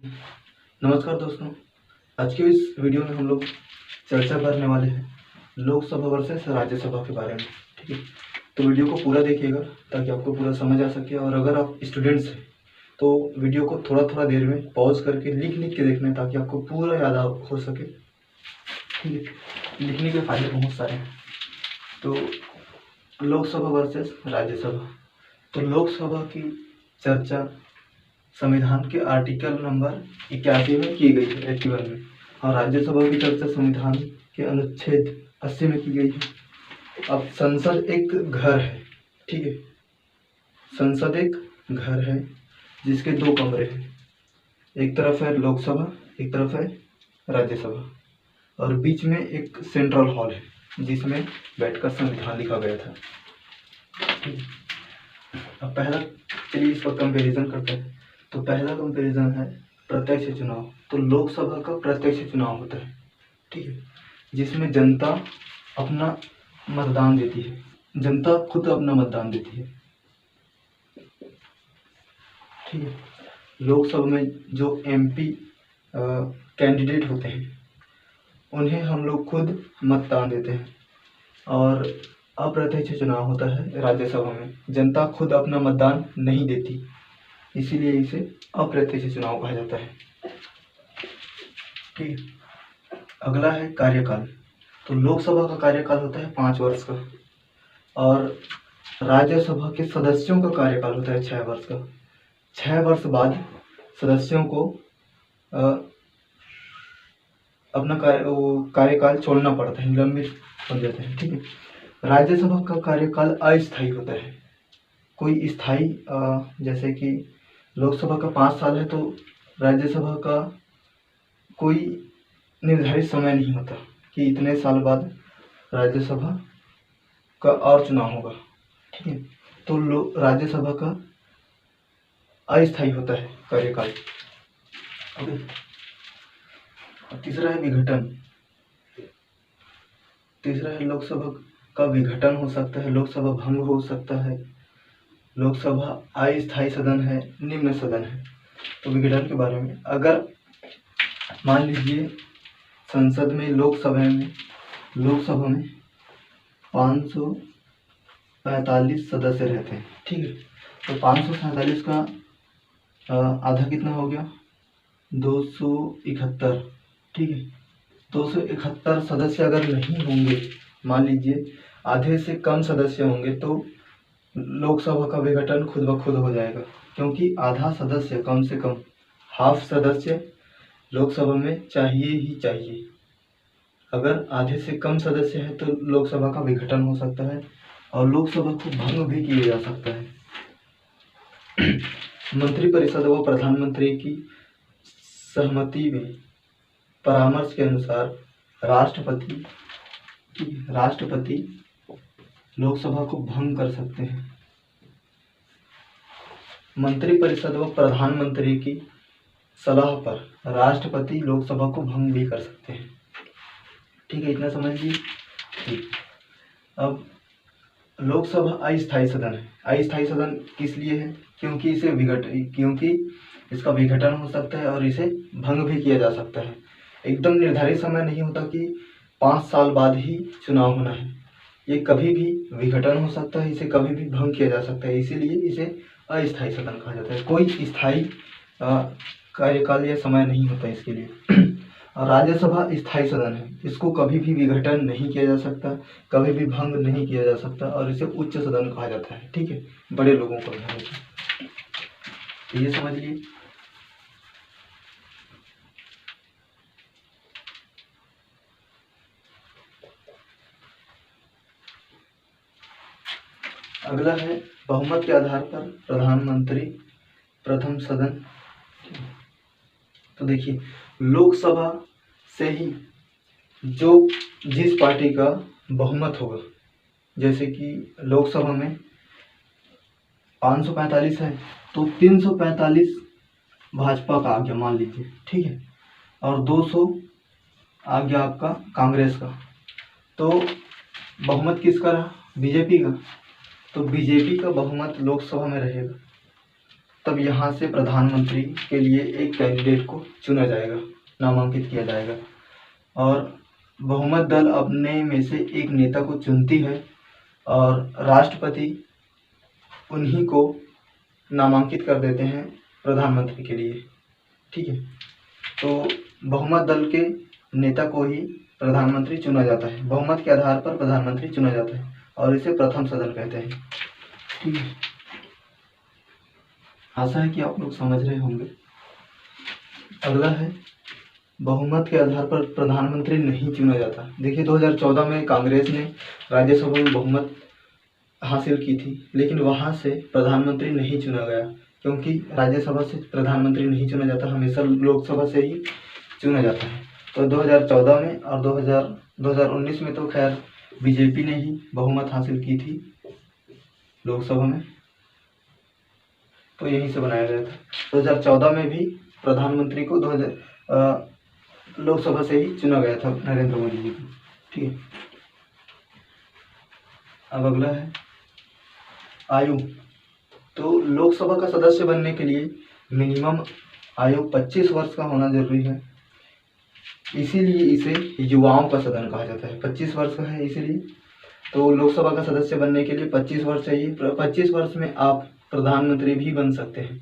नमस्कार दोस्तों। आज के इस वीडियो में हम लोग चर्चा करने वाले हैं लोकसभा वर्सेस राज्यसभा के बारे में। ठीक है, तो वीडियो को पूरा देखिएगा ताकि आपको पूरा समझ आ सके। और अगर आप स्टूडेंट्स हैं तो वीडियो को थोड़ा थोड़ा देर में पॉज करके लिख लिख के देखना है ताकि आपको पूरा याद हो सके। ठीक है, लिखने के फायदे बहुत सारे हैं। तो लोकसभा वर्सेस राज्यसभा। तो लोकसभा की चर्चा संविधान के आर्टिकल नंबर 81 में की गई है, 81 में। और राज्यसभा की चर्चा संविधान के अनुच्छेद 80 में की गई है। अब संसद एक घर है। ठीक है, संसद एक घर है जिसके दो कमरे हैं। एक तरफ है लोकसभा, एक तरफ है राज्यसभा, और बीच में एक सेंट्रल हॉल है जिसमें बैठकर संविधान लिखा गया था। अब पहला, चलिए इस पर कंपेरिजन करते हैं। तो पहला कंपैरिजन है प्रत्यक्ष चुनाव। तो लोकसभा का प्रत्यक्ष चुनाव होता है, ठीक है, जिसमें जनता अपना मतदान देती है। जनता खुद अपना मतदान देती है। ठीक है, लोकसभा में जो एमपी कैंडिडेट होते हैं उन्हें हम लोग खुद मतदान देते हैं। और अप्रत्यक्ष चुनाव होता है राज्यसभा में, जनता खुद अपना मतदान नहीं देती, इसीलिए इसे अप्रत्यक्ष चुनाव कहा जाता है। ठीक, अगला है कार्यकाल। तो लोकसभा का कार्यकाल होता है 5 वर्ष का, और राज्यसभा के सदस्यों का कार्यकाल होता है 6 वर्ष का। 6 वर्ष बाद सदस्यों को अपना कार्यकाल छोड़ना पड़ता है, निलंबित हो जाते हैं। ठीक है, राज्यसभा का कार्यकाल अस्थायी होता है। कोई स्थायी, जैसे कि लोकसभा का 5 साल है तो राज्यसभा का कोई निर्धारित समय नहीं होता कि इतने साल बाद राज्यसभा का और चुनाव होगा। ठीक है, तो राज्यसभा का अस्थायी होता है कार्यकाल। तीसरा है विघटन। तीसरा है लोकसभा का विघटन हो सकता है, लोकसभा भंग हो सकता है, लोकसभा अस्थायी सदन है, निम्न सदन है। तो विघटन के बारे में, अगर मान लीजिए संसद में लोकसभा में 545 सदस्य रहते हैं। ठीक है, तो 547 का आधा कितना हो गया, 271। ठीक है, 271 सदस्य अगर नहीं होंगे, मान लीजिए आधे से कम सदस्य होंगे, तो लोकसभा का विघटन खुद ब खुद हो जाएगा, क्योंकि आधा सदस्य, कम से कम हाफ सदस्य लोकसभा में चाहिए ही चाहिए। अगर आधे से कम सदस्य है तो लोकसभा का विघटन हो सकता है और लोकसभा को भंग भी किया जा सकता है। मंत्रिपरिषद व प्रधानमंत्री की सहमति में परामर्श के अनुसार राष्ट्रपति लोकसभा को भंग कर सकते हैं। मंत्रिपरिषद व प्रधानमंत्री की सलाह पर राष्ट्रपति लोकसभा को भंग भी कर सकते हैं। ठीक है, इतना समझ लीजिए। ठीक, अब लोकसभा अस्थायी सदन है। अस्थायी सदन किस लिए है, क्योंकि इसका विघटन हो सकता है और इसे भंग भी किया जा सकता है। एकदम निर्धारित समय नहीं होता कि 5 साल बाद ही चुनाव होना है। ये कभी भी विघटन हो सकता है, इसे कभी भी भंग किया जा सकता है, इसीलिए इसे अस्थायी सदन कहा जाता है। कोई स्थायी कार्यकाल या समय नहीं होता इसके लिए। और राज्यसभा स्थायी सदन है, इसको कभी भी विघटन नहीं किया जा सकता, कभी भी भंग नहीं किया जा सकता, और इसे उच्च सदन कहा जाता है। ठीक है, बड़े लोगों को ध्यान रखिए, तो ये समझ लिए। अगला है बहुमत के आधार पर प्रधानमंत्री प्रथम सदन। तो देखिए, लोकसभा से ही जिस पार्टी का बहुमत होगा, जैसे कि लोकसभा में 545 है तो 345 भाजपा का आ गया मान लीजिए। ठीक है, और 200 आ गया आपका कांग्रेस का, तो बहुमत किसका रहा, बीजेपी का। तो बीजेपी का बहुमत लोकसभा में रहेगा, तब यहाँ से प्रधानमंत्री के लिए एक कैंडिडेट को चुना जाएगा, नामांकित किया जाएगा, और बहुमत दल अपने में से एक नेता को चुनती है और राष्ट्रपति उन्हीं को नामांकित कर देते हैं प्रधानमंत्री के लिए। ठीक है, तो बहुमत दल के नेता को ही प्रधानमंत्री चुना जाता है, बहुमत के आधार पर प्रधानमंत्री चुना जाता है और इसे प्रथम सदन कहते हैं। ठीक है, आशा है कि आप लोग समझ रहे होंगे। अगला है, बहुमत के आधार पर प्रधानमंत्री नहीं चुना जाता। देखिए 2014 में कांग्रेस ने राज्यसभा में बहुमत हासिल की थी, लेकिन वहां से प्रधानमंत्री नहीं चुना गया, क्योंकि राज्यसभा से प्रधानमंत्री नहीं चुना जाता, हमेशा लोकसभा से ही चुना जाता है। तो 2014 में और 2019 में तो खैर बीजेपी ने ही बहुमत हासिल की थी लोकसभा में, तो यहीं से बनाया गया था। 2014 में भी प्रधानमंत्री को लोकसभा से ही चुना गया था नरेंद्र मोदी जी को। ठीक है, अब अगला है आयु। तो लोकसभा का सदस्य बनने के लिए मिनिमम आयु 25 वर्ष का होना जरूरी है, इसीलिए इसे युवाओं का सदन कहा जाता है। 25 वर्ष का है इसीलिए, तो लोकसभा का सदस्य बनने के लिए 25 वर्ष चाहिए। 25 वर्ष में आप प्रधानमंत्री भी बन सकते हैं,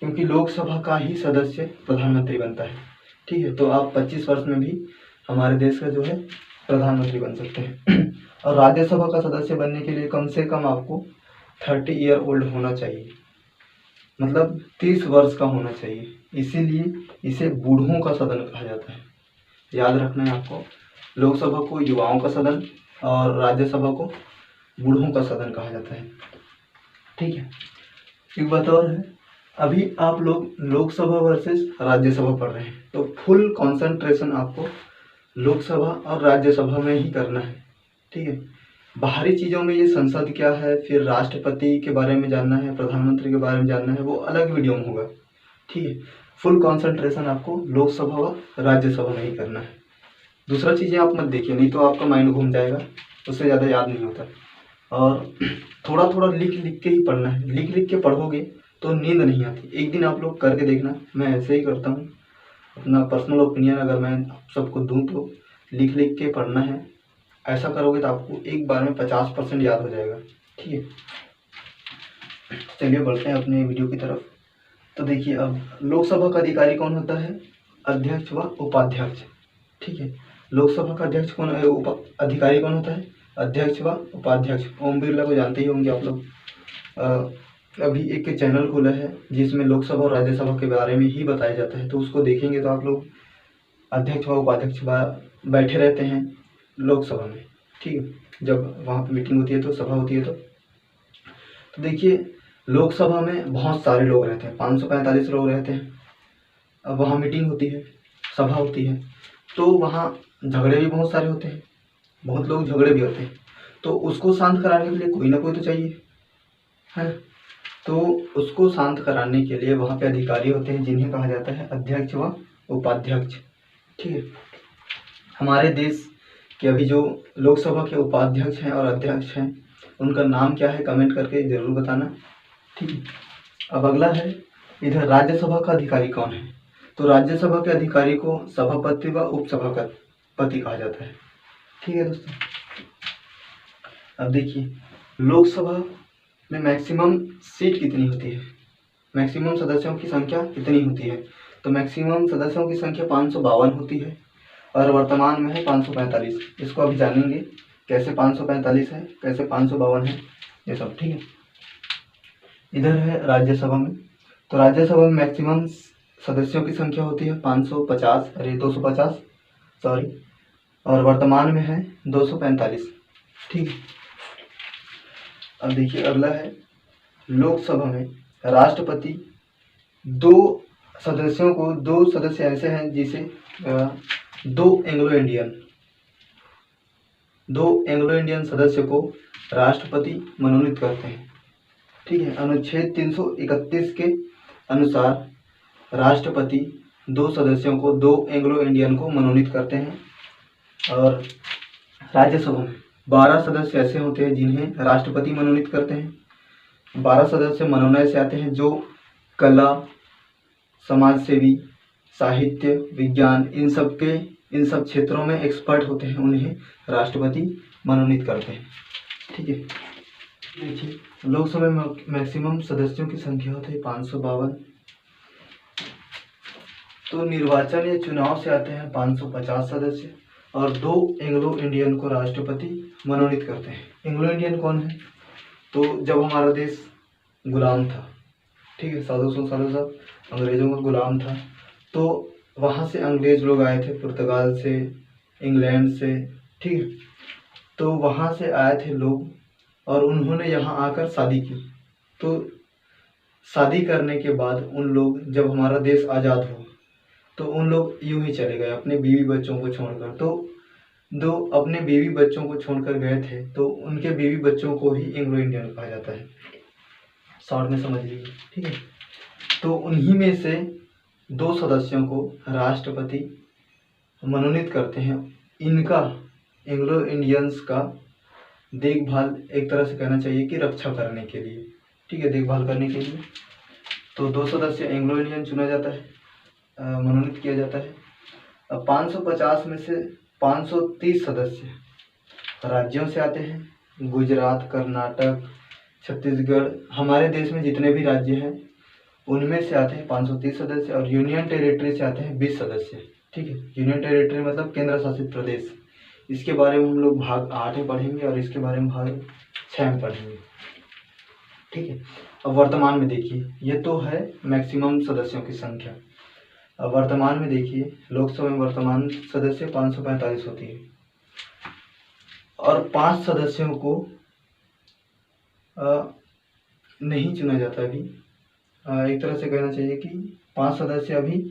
क्योंकि लोकसभा का ही सदस्य प्रधानमंत्री बनता है। ठीक है, तो आप 25 वर्ष में भी हमारे देश का जो है प्रधानमंत्री बन सकते हैं। और राज्यसभा का सदस्य बनने के लिए कम से कम आपको 30 ईयर ओल्ड होना चाहिए, मतलब 30 वर्ष का होना चाहिए, इसीलिए इसे बूढ़ों का सदन कहा जाता है। याद रखना है आपको, लोकसभा को युवाओं का सदन और राज्यसभा को बूढ़ों का सदन कहा जाता है। ठीक है, एक बात और है, अभी आप लोग लोकसभा वर्सेस राज्यसभा पढ़ रहे हैं, तो फुल कंसंट्रेशन आपको लोकसभा और राज्यसभा में ही करना है। ठीक है, बाहरी चीज़ों में ये संसद क्या है, फिर राष्ट्रपति के बारे में जानना है, प्रधानमंत्री के बारे में जानना है, वो अलग वीडियो में होगा। ठीक है, फुल कंसंट्रेशन आपको लोकसभा व राज्यसभा में ही करना है। दूसरा चीज़ें आप मत देखिए, नहीं तो आपका माइंड घूम जाएगा, उससे ज़्यादा याद नहीं होता। और थोड़ा थोड़ा लिख लिख के ही पढ़ना है, लिख लिख के पढ़ोगे तो नींद नहीं आती। एक दिन आप लोग करके देखना, मैं ऐसे ही करता हूँ, अपना पर्सनल ओपिनियन अगर मैं आप सबको दूँ तो लिख लिख के पढ़ना है। ऐसा करोगे तो आपको एक बार में 50% याद हो जाएगा। ठीक है, चलिए बढ़ते हैं अपने वीडियो की तरफ। तो देखिए, अब लोकसभा का अधिकारी कौन होता है? अध्यक्ष व उपाध्यक्ष। ठीक है, लोकसभा का अध्यक्ष कौन, अधिकारी कौन होता है? अध्यक्ष व उपाध्यक्ष। ओम बिरला को जानते ही होंगे आप लोग। अभी एक चैनल खुला है जिसमें लोकसभा और राज्यसभा के बारे में ही बताया जाता है, तो उसको देखेंगे तो आप लोग अध्यक्ष व उपाध्यक्ष बैठे रहते हैं लोकसभा में। ठीक है, जब वहाँ पे मीटिंग होती है तो सभा होती है तो देखिए लोकसभा में बहुत सारे लोग रहते हैं, 545 लोग रहते हैं। अब वहाँ मीटिंग होती है, सभा होती है, तो वहाँ झगड़े भी बहुत सारे होते हैं, बहुत लोग झगड़े भी होते हैं, तो उसको शांत कराने के लिए कोई ना कोई तो चाहिए, है ना। तो उसको शांत कराने के लिए वहाँ पे अधिकारी होते हैं जिन्हें कहा जाता है अध्यक्ष व उपाध्यक्ष। ठीक है, हमारे देश के अभी जो लोकसभा के उपाध्यक्ष हैं और अध्यक्ष हैं उनका नाम क्या है, कमेंट करके ज़रूर बताना। ठीक है, अब अगला है इधर राज्यसभा का अधिकारी कौन है? तो राज्यसभा के अधिकारी को सभापति व उपसभापति कहा जाता है। ठीक है दोस्तों, अब देखिए लोकसभा में मैक्सिमम सीट कितनी होती है, मैक्सिमम सदस्यों की संख्या कितनी होती है? तो मैक्सिमम सदस्यों की संख्या 552 होती है और वर्तमान में है 545। इसको अभी जानेंगे कैसे 545 है, कैसे 552 है, ये सब। ठीक है, इधर है राज्यसभा में, तो राज्यसभा में मैक्सिमम सदस्यों की संख्या होती है 250 सॉरी, और वर्तमान में है 245। ठीक है, अब देखिए अगला है लोकसभा में राष्ट्रपति दो सदस्य ऐसे हैं जिसे दो एंग्लो इंडियन सदस्य को राष्ट्रपति मनोनीत करते हैं। ठीक है, अनुच्छेद 331 के अनुसार राष्ट्रपति दो सदस्यों को, दो एंग्लो इंडियन को मनोनीत करते हैं। और राज्यसभा में 12 सदस्य ऐसे होते हैं जिन्हें राष्ट्रपति मनोनीत करते हैं। 12 सदस्य मनोनयन से आते हैं जो कला, समाज सेवी, साहित्य, विज्ञान, इन सब क्षेत्रों में एक्सपर्ट होते हैं, उन्हें राष्ट्रपति मनोनीत करते हैं। ठीक है, देखिए लोकसभा में मैक्सिमम सदस्यों की संख्या होती है 552। तो निर्वाचन या चुनाव से आते हैं 550 सदस्य, और 2 एंग्लो इंडियन को राष्ट्रपति मनोनीत करते हैं। एंग्लो इंडियन कौन है? तो जब हमारा देश गुलाम था, ठीक है, 700 सालों तक अंग्रेजों का गुलाम था, तो वहाँ से अंग्रेज लोग आए थे, पुर्तगाल से, इंग्लैंड से, ठीक है, तो वहाँ से आए थे लोग, और उन्होंने यहाँ आकर शादी की। तो शादी करने के बाद उन लोग, जब हमारा देश आज़ाद हुआ, तो उन लोग यूं ही चले गए अपने बीवी बच्चों को छोड़कर। तो दो अपने बीवी बच्चों को छोड़कर गए थे, तो उनके बीवी बच्चों को ही एंग्लो इंडियन कहा जाता है, शॉर्ट में समझ लीजिए। ठीक है, तो उन्हीं में से 2 सदस्यों को राष्ट्रपति मनोनीत करते हैं। इनका, एंग्लो इंडियंस का देखभाल, एक तरह से कहना चाहिए कि रक्षा करने के लिए, ठीक है, देखभाल करने के लिए। तो 2 सदस्य एंग्लो इंडियन चुना जाता है, मनोनीत किया जाता है। अब 550 में से 530 सदस्य राज्यों से आते हैं। गुजरात, कर्नाटक, छत्तीसगढ़, हमारे देश में जितने भी राज्य हैं उनमें से आते हैं 530 सदस्य, और यूनियन टेरिटरी से आते हैं 20 सदस्य। ठीक है, यूनियन टेरिटरी मतलब केंद्र शासित प्रदेश। इसके बारे में हम लोग भाग 8 में पढ़ेंगे, और इसके बारे में भाग 6 में पढ़ेंगे। ठीक है, अब वर्तमान में देखिए, ये तो है मैक्सिमम सदस्यों की संख्या। अब वर्तमान में देखिए, लोकसभा में वर्तमान सदस्य 545 होती है, और 5 सदस्यों को नहीं चुना जाता अभी। एक तरह से कहना चाहिए कि 5 सदस्य अभी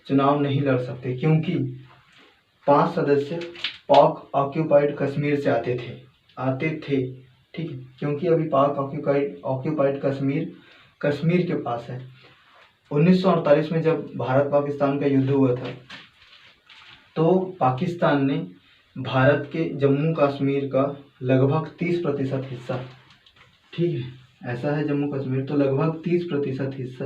चुनाव नहीं लड़ सकते, क्योंकि 5 सदस्य पाक ऑक्यूपाइड कश्मीर से आते थे। ठीक है, क्योंकि अभी पाक ऑक्यूपाइड कश्मीर के पास है। 1948 में जब भारत पाकिस्तान का युद्ध हुआ था, तो पाकिस्तान ने भारत के जम्मू कश्मीर का लगभग 30% हिस्सा, ठीक है, ऐसा है जम्मू कश्मीर, तो लगभग 30% हिस्सा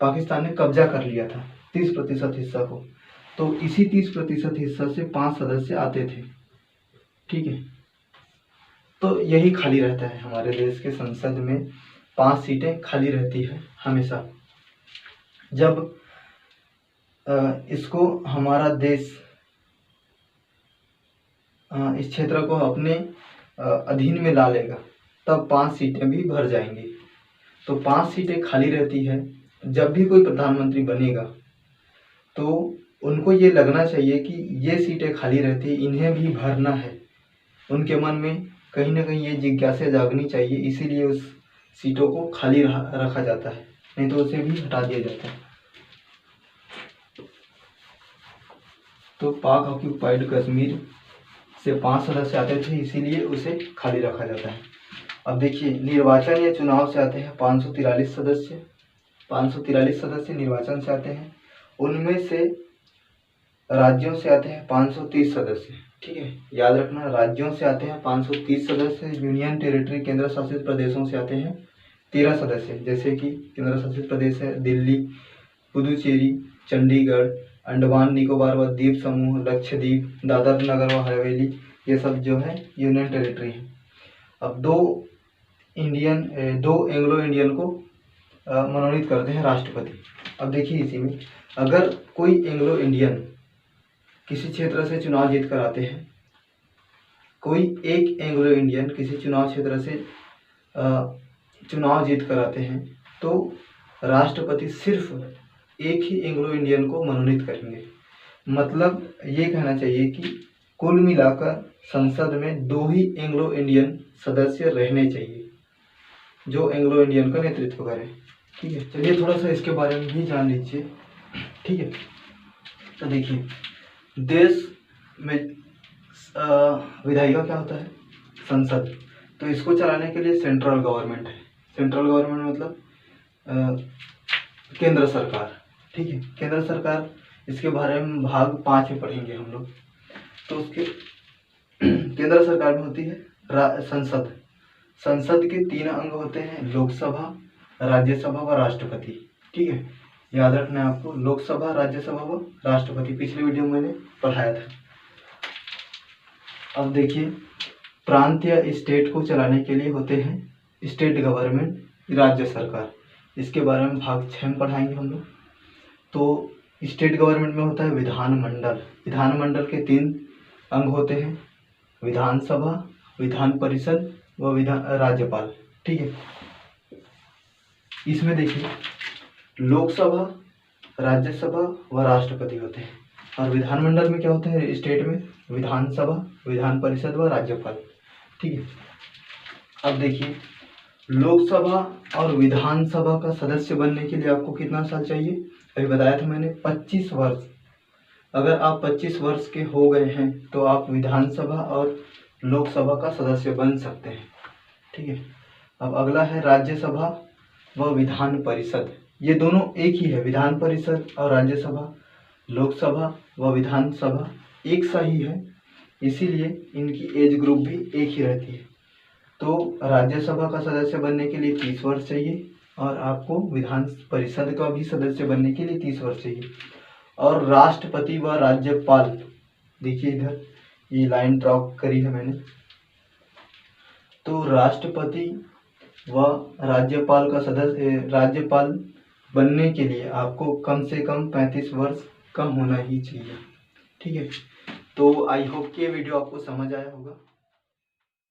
पाकिस्तान ने कब्जा कर लिया था, 30% हिस्सा को। तो इसी 30% हिस्सा से 5 सदस्य आते थे। ठीक है, तो यही खाली रहता है, हमारे देश के संसद में 5 सीटें खाली रहती है हमेशा। जब इसको हमारा देश इस क्षेत्र को अपने अधीन में ला लेगा, तब 5 सीटें भी भर जाएंगी। तो 5 सीटें खाली रहती है। जब भी कोई प्रधानमंत्री बनेगा, तो उनको ये लगना चाहिए कि ये सीटें खाली रहती, इन्हें भी भरना है। उनके मन में कहीं ना कहीं ये जिज्ञासा जागनी चाहिए, इसीलिए उस सीटों को खाली रखा जाता है, नहीं तो उसे भी हटा दिया जाता है। तो पाक ऑक्यूपाइड कश्मीर से 5 सदस्य आते थे, इसीलिए उसे खाली रखा जाता है। अब देखिए, निर्वाचन या चुनाव से आते हैं 543 सदस्य। 543 सदस्य निर्वाचन से आते हैं, उनमें से राज्यों से आते हैं 530 सदस्य। ठीक है, याद रखना, राज्यों से आते हैं 530 सदस्य। यूनियन टेरिटरी केंद्र शासित प्रदेशों से आते हैं 13 सदस्य, जैसे कि केंद्र शासित प्रदेश है दिल्ली, पुदुचेरी, चंडीगढ़, अंडमान निकोबार व द्वीप समूह, लक्षद्वीप, दादर नगर व हवेली, ये सब जो है यूनियन टेरिटरी है। अब 2 एंग्लो इंडियन को मनोनीत करते हैं राष्ट्रपति। अब देखिए, इसी में अगर कोई एंग्लो इंडियन किसी क्षेत्र से चुनाव जीत कर आते हैं, कोई एक एंग्लो इंडियन किसी चुनाव क्षेत्र से चुनाव जीत कर आते हैं, तो राष्ट्रपति सिर्फ एक ही एंग्लो इंडियन को मनोनीत करेंगे। मतलब ये कहना चाहिए कि कुल मिलाकर संसद में 2 ही एंग्लो इंडियन सदस्य रहने चाहिए, जो एंग्लो इंडियन का नेतृत्व करें। ठीक है, चलिए थोड़ा सा इसके बारे में भी जान लीजिए। ठीक है, तो देखिए, देश में विधायिका क्या होता है? संसद। तो इसको चलाने के लिए सेंट्रल गवर्नमेंट है। सेंट्रल गवर्नमेंट मतलब केंद्र सरकार। ठीक है, केंद्र सरकार, इसके बारे में भाग 5 में पढ़ेंगे हम लोग। तो उसके केंद्र सरकार में होती है संसद। संसद के 3 अंग होते हैं, लोकसभा, राज्यसभा व राष्ट्रपति। ठीक है, याद रखना है आपको, लोकसभा, राज्यसभा व राष्ट्रपति। पिछले वीडियो में मैंने पढ़ाया था। अब देखिए, प्रांत या स्टेट को चलाने के लिए होते हैं स्टेट गवर्नमेंट, राज्य सरकार। इसके बारे में भाग 6 में पढ़ाएंगे हम लोग। तो स्टेट गवर्नमेंट में होता है विधानमंडल। विधानमंडल के 3 अंग होते हैं, विधानसभा, विधान परिषद व राज्यपाल। ठीक है, इसमें देखिए लोकसभा, राज्यसभा व राष्ट्रपति होते हैं। और विधानमंडल में क्या होता है, स्टेट में विधानसभा, विधान परिषद व राज्यपाल। ठीक है, अब देखिए लोकसभा और विधानसभा का सदस्य बनने के लिए आपको कितना साल चाहिए, अभी बताया था मैंने, 25 वर्ष। अगर आप 25 वर्ष के हो गए हैं तो आप विधानसभा और लोकसभा का सदस्य बन सकते हैं। ठीक है, अब अगला है राज्यसभा व विधान परिषद। ये दोनों एक ही है, विधान परिषद और राज्यसभा, लोकसभा व विधानसभा एक सा ही है, इसीलिए इनकी एज ग्रुप भी एक ही रहती है। तो राज्यसभा का सदस्य बनने के लिए 30 वर्ष चाहिए और आपको विधान परिषद का भी सदस्य बनने के लिए 30 वर्ष चाहिए। और राष्ट्रपति व राज्यपाल, देखिए इधर ये लाइन ड्रॉ करी है मैंने, तो राष्ट्रपति व राज्यपाल का सदस्य, राज्यपाल बनने के लिए आपको कम से कम 35 वर्ष का होना ही चाहिए। ठीक है, तो आई होप कि ये वीडियो आपको समझ आया होगा।